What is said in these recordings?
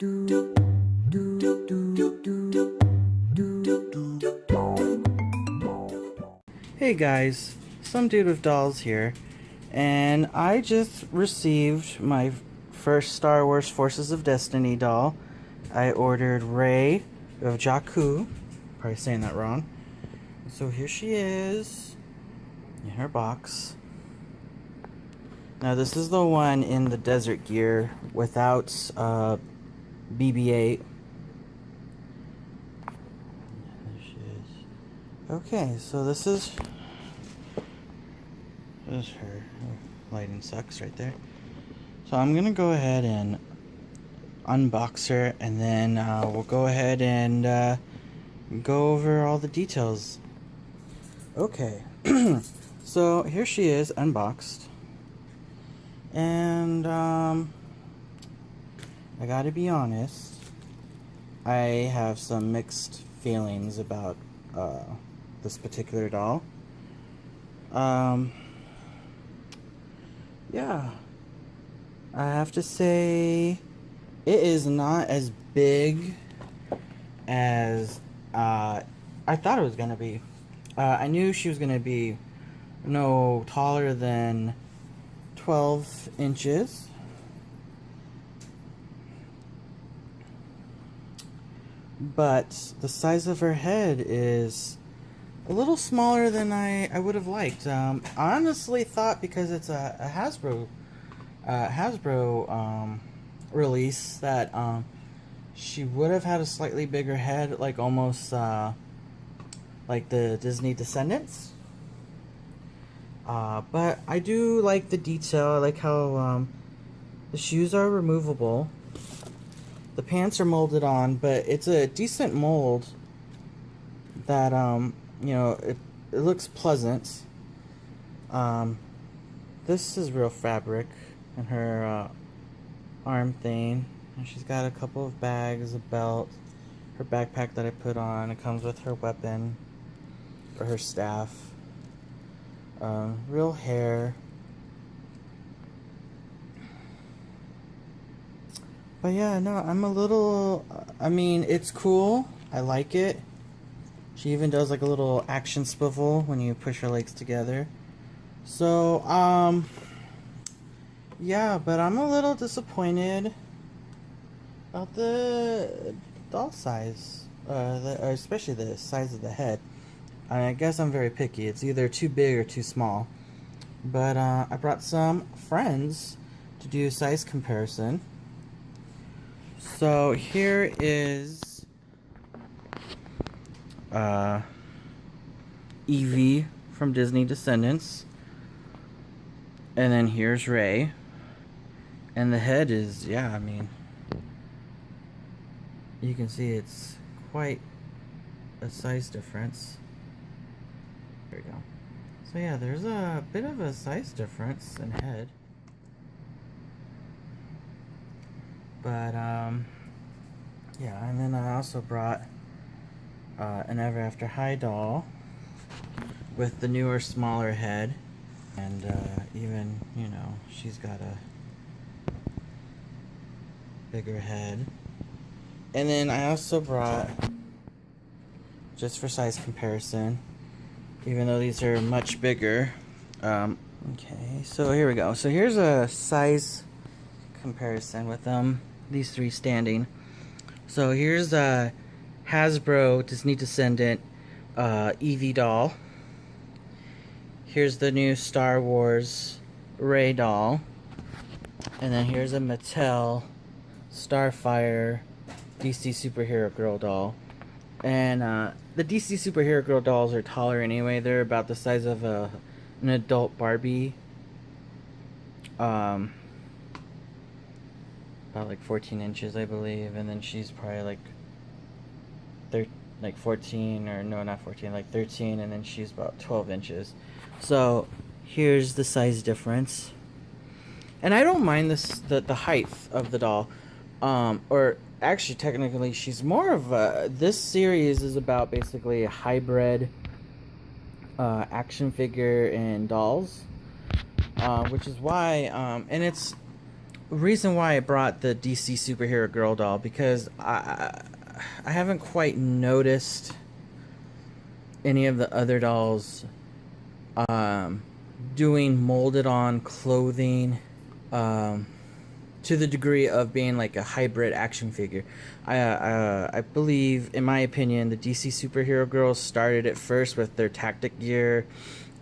Hey guys, some dude with dolls here, and I just received my first Star Wars Forces of Destiny doll. I ordered Rey of Jakku, probably saying that wrong. So here she is in her box. Now this is the one in the desert gear without BB-8. There she is. Okay, so this is her. Lighting sucks right there. So I'm gonna go ahead and unbox her, and then we'll go ahead and go over all the details. Okay, so here she is unboxed, and I gotta be honest, I have some mixed feelings about this particular doll. Yeah, I have to say it is not as big as I thought it was gonna be. I knew she was gonna be no taller than 12 inches. But the size of her head is a little smaller than I would have liked. I honestly thought, because it's a Hasbro release, that she would have had a slightly bigger head, like almost like the Disney Descendants. But I do like the detail. I like how the shoes are removable. The pants are molded on, but it's a decent mold that you know, it looks pleasant. This is real fabric in her arm thing, and she's got a couple of bags, a belt, her backpack that I put on. It comes with her weapon or her staff. Real hair. But yeah, no, I'm a little, I mean, it's cool. I like it. She even does like a little action swivel when you push her legs together. So, yeah, but I'm a little disappointed about the doll size, especially the size of the head. I guess I'm very picky. It's either too big or too small. But I brought some friends to do a size comparison. So here is Evie from Disney Descendants, and then here's Rey, and the head is, yeah, I mean, you can see it's quite a size difference. There we go. So yeah, there's a bit of a size difference in head, but yeah, and then I also brought an Ever After High doll with the newer, smaller head, and even, you know, she's got a bigger head. And then I also brought, just for size comparison, even though these are much bigger, okay, so here we go. So here's a size comparison with these three standing. So here's a Hasbro Disney Descendant Evie doll. Here's the new Star Wars Rey doll. And then here's a Mattel Starfire DC Superhero Girl doll. And the DC Superhero Girl dolls are taller anyway. They're about the size of an adult Barbie. About like 14 inches, I believe. And then she's probably like 14, or no, not 14, like 13, and then she's about 12 inches. So here's the size difference. And I don't mind the height of the doll. Or actually, technically, she's more of a, this series is about basically a hybrid action figure and dolls. Which is why, and it's reason why I brought the DC superhero girl doll, because I haven't quite noticed any of the other dolls um, doing molded on clothing um, to the degree of being like a hybrid action figure. I believe, in my opinion, the DC superhero girls started it first with their tactic gear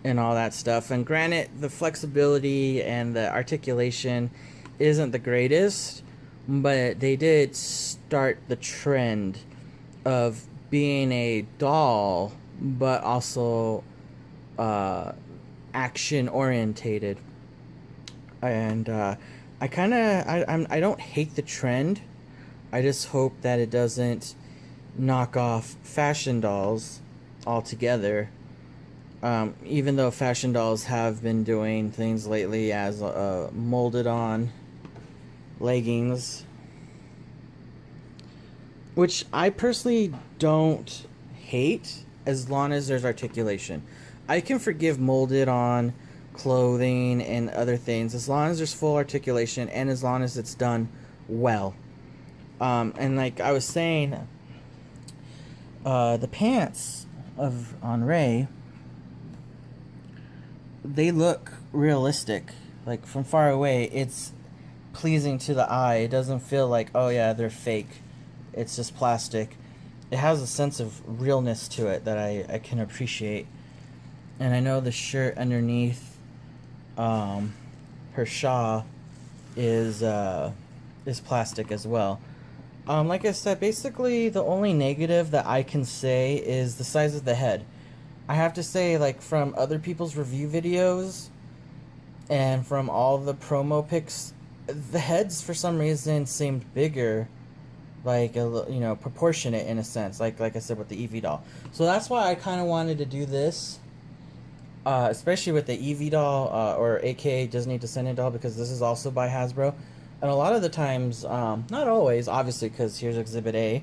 and all that stuff. And granted, the flexibility and the articulation isn't the greatest, but they did start the trend of being a doll, but also action orientated. And I don't hate the trend. I just hope that it doesn't knock off fashion dolls altogether. Even though fashion dolls have been doing things lately as molded on leggings, which I personally don't hate as long as there's articulation. I can forgive molded on clothing and other things as long as there's full articulation and as long as it's done well. And like I was saying, the pants on Rey, they look realistic. Like from far away, it's pleasing to the eye. It doesn't feel like, oh yeah, they're fake. It's just plastic. It has a sense of realness to it that I can appreciate. And I know the shirt underneath her shawl is plastic as well. Like I said, basically the only negative that I can say is the size of the head. I have to say, like, from other people's review videos and from all the promo pics, the heads for some reason seemed bigger, like, proportionate in a sense, like I said with the Eevee doll. So that's why I kind of wanted to do this, especially with the Eevee doll, or aka Disney Descendant doll, because this is also by Hasbro. And a lot of the times, not always, obviously, because here's Exhibit A,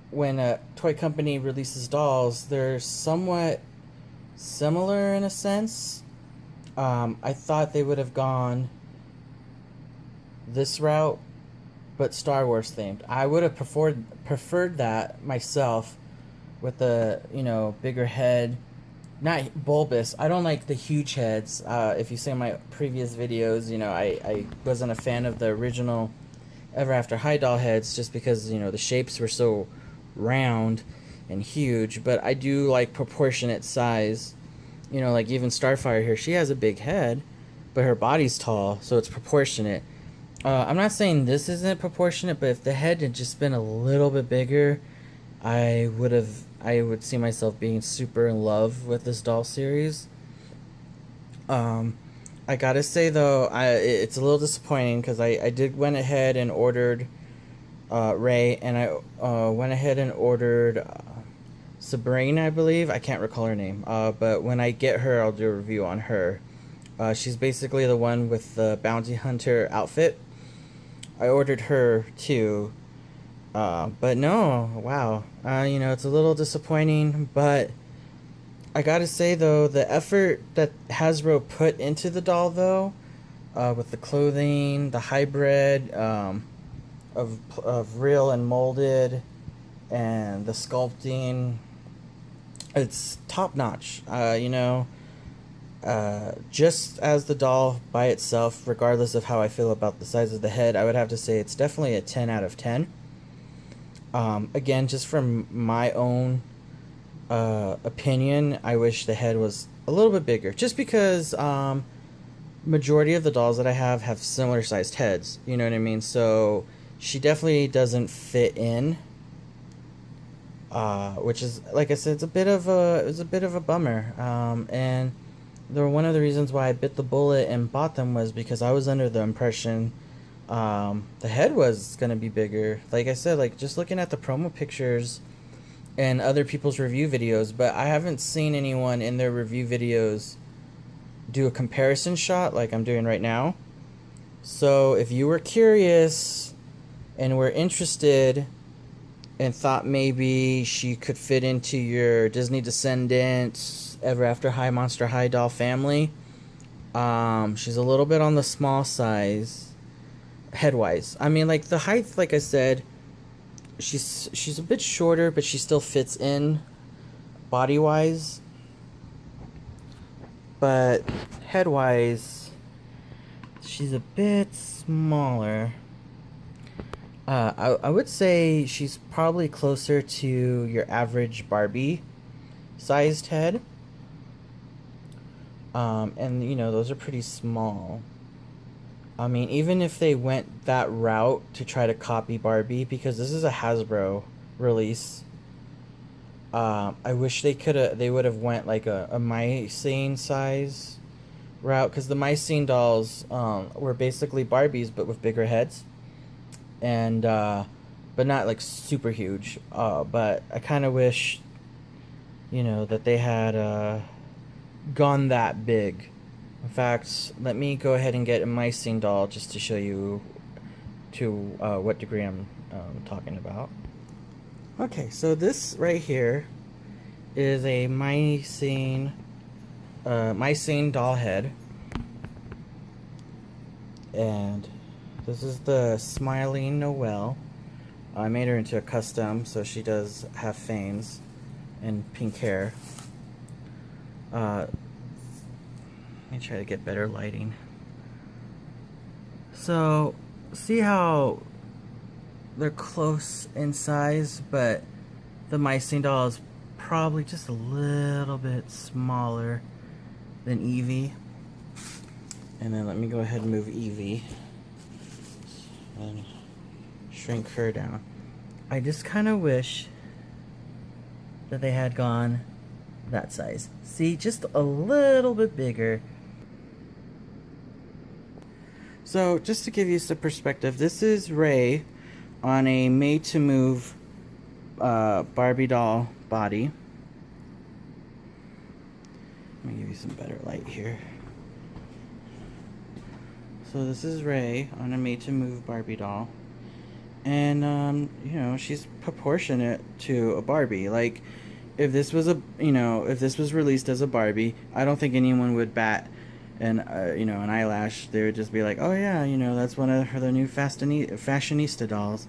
when a toy company releases dolls, they're somewhat similar in a sense. I thought they would have gone this route, but Star Wars themed. I would have preferred that myself, with the bigger head. Not bulbous. I don't like the huge heads. If you see my previous videos, I wasn't a fan of the original Ever After High doll heads just because, the shapes were so round and huge. But I do like proportionate size. Like even Starfire here, she has a big head, but her body's tall, so it's proportionate. I'm not saying this isn't proportionate, but if the head had just been a little bit bigger, I would see myself being super in love with this doll series. I gotta say though, it's a little disappointing because I did went ahead and ordered Rey, and I went ahead and ordered Sabrina, I believe. I can't recall her name. But when I get her, I'll do a review on her. She's basically the one with the bounty hunter outfit. I ordered her too. But no, wow. It's a little disappointing, but I gotta say though, the effort that Hasbro put into the doll though, with the clothing, the hybrid of real and molded, and the sculpting, it's top notch. Just as the doll by itself, regardless of how I feel about the size of the head, I would have to say it's definitely a 10 out of 10. Again, just from my own opinion, I wish the head was a little bit bigger, just because majority of the dolls that I have similar sized heads, you know what I mean? So she definitely doesn't fit in, which is, like I said, it's a bit of a bummer. And one of the reasons why I bit the bullet and bought them was because I was under the impression the head was going to be bigger. Like I said, like just looking at the promo pictures and other people's review videos, but I haven't seen anyone in their review videos do a comparison shot like I'm doing right now. So if you were curious and were interested and thought maybe she could fit into your Disney Descendants, Ever After High, Monster High doll family, She's a little bit on the small size, head-wise. I mean, like, the height, like I said, she's a bit shorter, but she still fits in body-wise. But head-wise, she's a bit smaller. I would say she's probably closer to your average Barbie sized head. And you know, those are pretty small. I mean, even if they went that route to try to copy Barbie, because this is a Hasbro release, I wish they would have went like a Mycene size route, because the Mycene dolls were basically Barbies but with bigger heads, and but not like super huge. But I kind of wish, you know, that they had gone that big. In fact, let me go ahead and get a Mycene doll just to show you to what degree I'm talking about. Okay, so this right here is a Mycene doll head, and this is the Smiling Noelle. I made her into a custom, so she does have fangs and pink hair. Let me try to get better lighting. So, see how they're close in size, but the Mycene doll is probably just a little bit smaller than Evie. And then let me go ahead and move Evie and shrink her down. I just kind of wish that they had gone that size. See, just a little bit bigger. So, just to give you some perspective, this is Rey on a made-to-move Barbie doll body. Let me give you some better light here. So this is Rey on a made-to-move Barbie doll. And, you know, she's proportionate to a Barbie. Like, if this was if this was released as a Barbie, I don't think anyone would bat an eyelash. They would just be like, oh yeah, you know, that's one of the new fashionista dolls.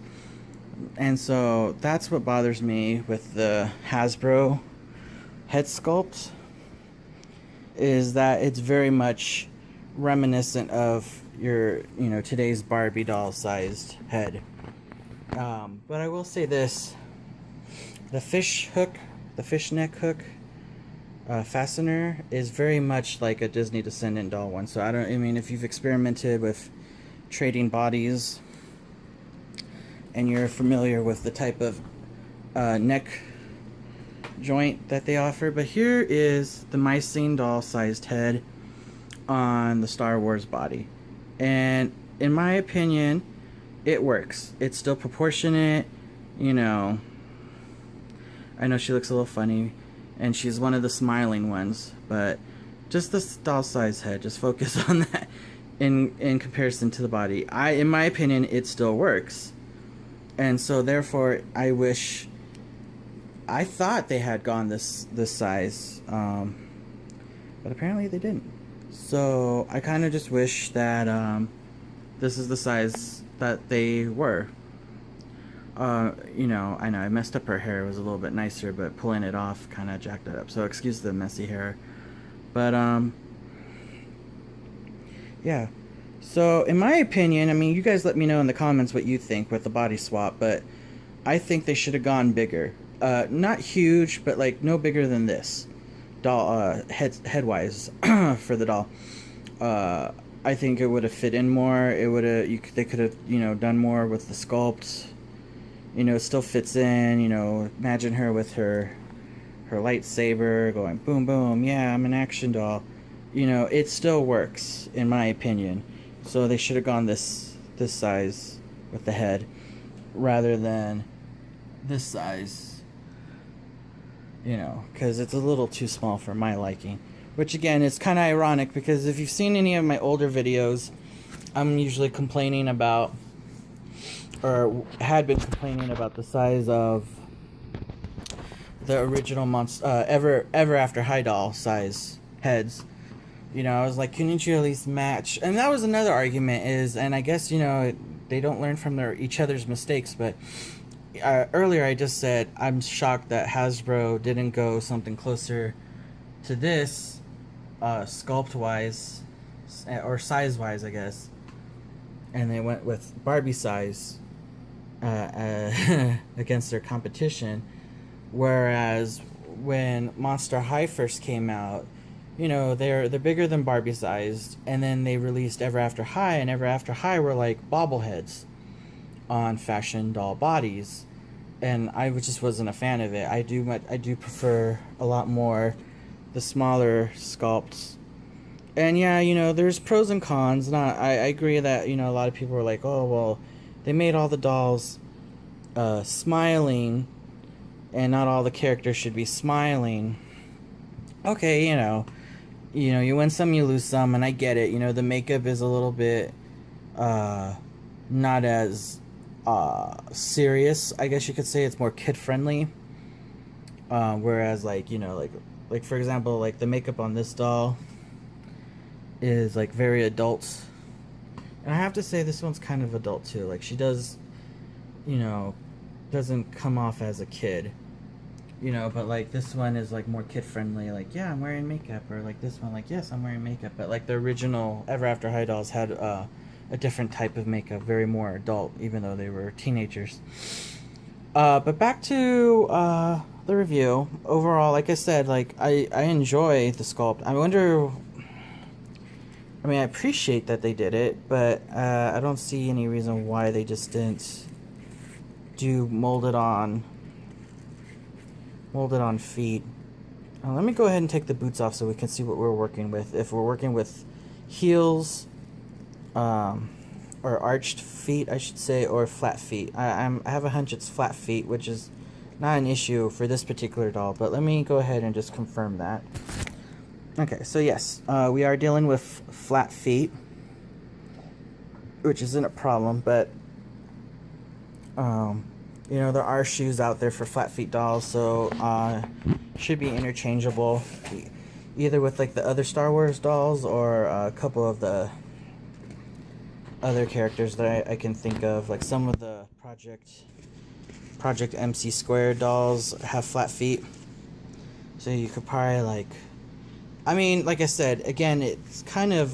And so that's what bothers me with the Hasbro head sculpt, is that it's very much reminiscent of your, you know, today's Barbie doll sized head. But I will say this, the fishneck hook fastener is very much like a Disney Descendant doll one. So I mean, if you've experimented with trading bodies and you're familiar with the type of neck joint that they offer. But here is the Mycene doll sized head on the Star Wars body. And in my opinion, it works. It's still proportionate, you know. I know she looks a little funny, and she's one of the smiling ones, but just the doll size head, just focus on that in comparison to the body. In my opinion, it still works. And so therefore, I thought they had gone this size, but apparently they didn't. So I kind of just wish that this is the size that they were. You know, I know I messed up her hair. It was a little bit nicer, but pulling it off kind of jacked it up. So excuse the messy hair. But yeah. So in my opinion, I mean, you guys let me know in the comments what you think with the body swap, but I think they should have gone bigger. Not huge, but like no bigger than this doll, head-wise for the doll. I think it would have fit in more. They could have, you know, done more with the sculpt. You know, it still fits in. You know, imagine her with her lightsaber going boom boom. Yeah, I'm an action doll. You know, it still works in my opinion. So they should have gone this size with the head rather than this size. You know, because it's a little too small for my liking. Which again, it's kind of ironic because if you've seen any of my older videos, I'm usually complaining about, or had been complaining about, the size of the original Ever After High doll size heads. You know, I was like, couldn't you at least match? And that was another argument is, and I guess, you know, they don't learn from each other's mistakes, but earlier I just said I'm shocked that Hasbro didn't go something closer to this, sculpt wise, or size wise, I guess, and they went with Barbie size against their competition. Whereas when Monster High first came out, you know, they're bigger than Barbie sized, and then they released Ever After High, and Ever After High were like bobbleheads on fashion doll bodies, and I just wasn't a fan of it. I do prefer a lot more the smaller sculpts. And yeah, you know, there's pros and cons. I agree that, you know, a lot of people were like, oh well, they made all the dolls smiling, and not all the characters should be smiling. Okay, you win some, you lose some, and I get it. You know, the makeup is a little bit not as serious, I guess you could say. It's more kid friendly. Whereas, like, you know, like for example, like the makeup on this doll is like very adult, and I have to say this one's kind of adult too. Like, she does, you know, doesn't come off as a kid, you know, but like this one is like more kid friendly, like, yeah, I'm wearing makeup, or like this one, like, yes, I'm wearing makeup. But like the original Ever After High dolls had a different type of makeup, very more adult, even though they were teenagers. But back to the review. Overall, like I said, like I enjoy the sculpt. I appreciate that they did it, but I don't see any reason why they just didn't do molded on feet. Let me go ahead and take the boots off so we can see what we're working with. If we're working with heels, or arched feet, I should say, or flat feet. I have a hunch it's flat feet, which is not an issue for this particular doll, but let me go ahead and just confirm that. Okay, so yes, we are dealing with flat feet, which isn't a problem, but you know, there are shoes out there for flat feet dolls, so should be interchangeable, either with like the other Star Wars dolls or a couple of the other characters that I can think of. Like some of the Project MC Squared dolls have flat feet, so you could probably like, I mean, like I said, again, it's kind of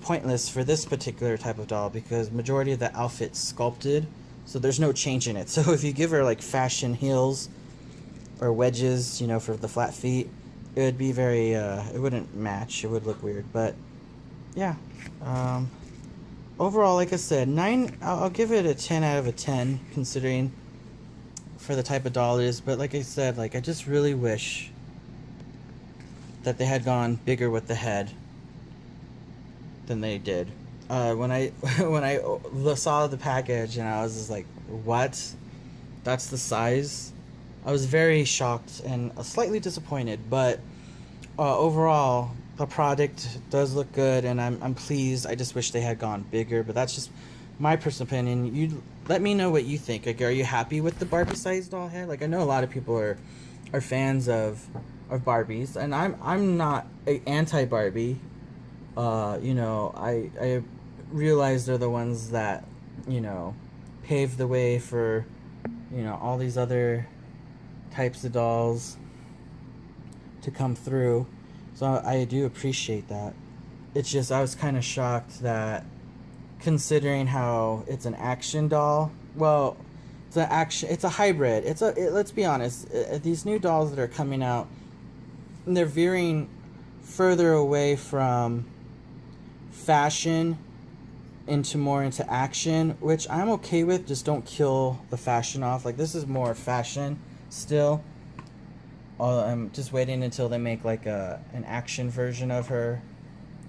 pointless for this particular type of doll because majority of the outfit's sculpted, so there's no change in it. So if you give her like fashion heels or wedges, you know, for the flat feet, it would be very it wouldn't match. It would look weird. But yeah, overall, like I said, I'll give it a 10 out of a 10 considering for the type of doll it is. But like I said, like I just really wish that they had gone bigger with the head than they did. When I saw the package and I was just like, what? That's the size? I was very shocked and slightly disappointed, but overall the product does look good and I'm pleased. I just wish they had gone bigger, but that's just my personal opinion. You let me know what you think. Like, are you happy with the Barbie sized doll head? Like, I know a lot of people are fans of Barbies, and I'm not anti Barbie. You know, I realize they're the ones that, you know, paved the way for, you know, all these other types of dolls to come through. So I do appreciate that. It's just I was kind of shocked that, considering how it's an action doll. Well, it's a hybrid. Let's be honest. These new dolls that are coming out, they're veering further away from fashion into action, which I'm okay with. Just don't kill the fashion off. Like, this is more fashion still. I'm just waiting until they make like an action version of her.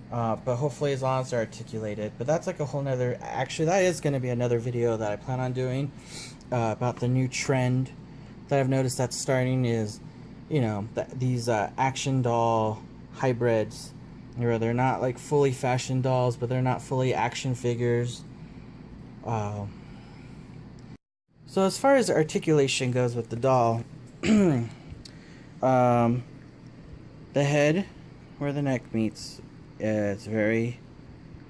But hopefully, as long as they're articulated. But that's like a whole nother. Actually, that is going to be another video that I plan on doing about the new trend that I've noticed that's starting. Is, you know, these action doll hybrids, where they're not like fully fashion dolls, but they're not fully action figures. So as far as articulation goes with the doll, the head where the neck meets, it's very,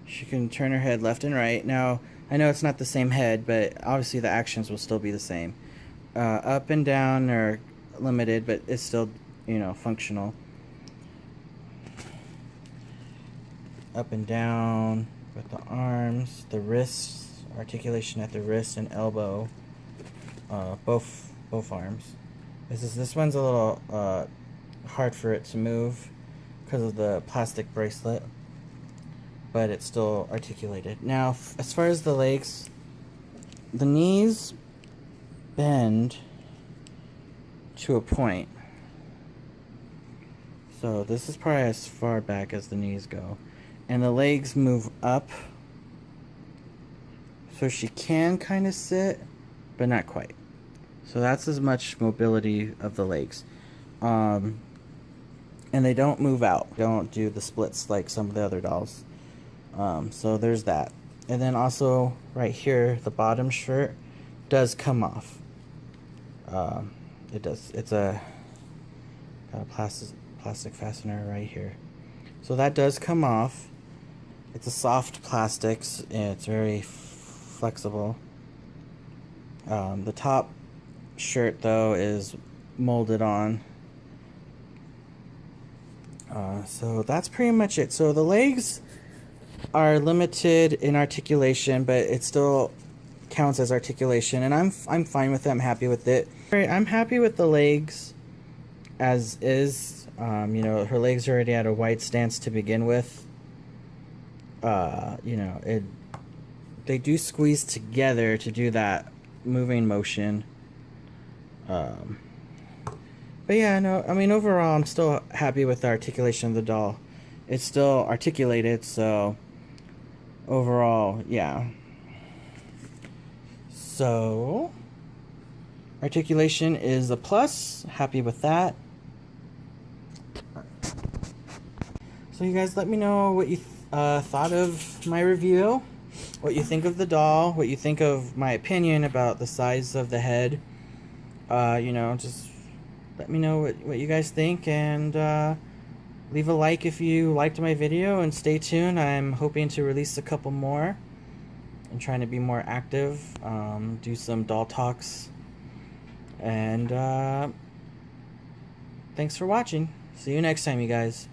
she can turn her head left and right. Now, I know it's not the same head, but obviously the actions will still be the same. Up and down are limited, but it's still, you know, functional. Up and down with the arms, the wrists, articulation at the wrist and elbow, both arms. This one's a little hard for it to move because of the plastic bracelet, but it's still articulated. Now, as far as the legs, the knees bend to a point. So this is probably as far back as the knees go. And the legs move up. So she can kind of sit, but not quite. So that's as much mobility of the legs. And they don't move out. Don't do the splits like some of the other dolls. So there's that. And then also right here, the bottom shirt does come off. It does. It's got a plastic fastener right here. So that does come off. It's a soft plastics and it's very flexible. The top shirt though is molded on. So that's pretty much it. So the legs are limited in articulation, but it still counts as articulation, and I'm fine with it. I'm happy with it. I'm happy with the legs as is. You know, her legs are already at a wide stance to begin with. You know, they do squeeze together to do that moving motion. But yeah, no, I mean, overall, I'm still happy with the articulation of the doll. It's still articulated, so overall, yeah. So, articulation is a plus. Happy with that. So you guys let me know what you thought of my review, what you think of the doll, what you think of my opinion about the size of the head. You know, just let me know what you guys think, and leave a like if you liked my video, and stay tuned. I'm hoping to release a couple more. I'm trying to be more active, do some doll talks, and thanks for watching. See you next time, you guys.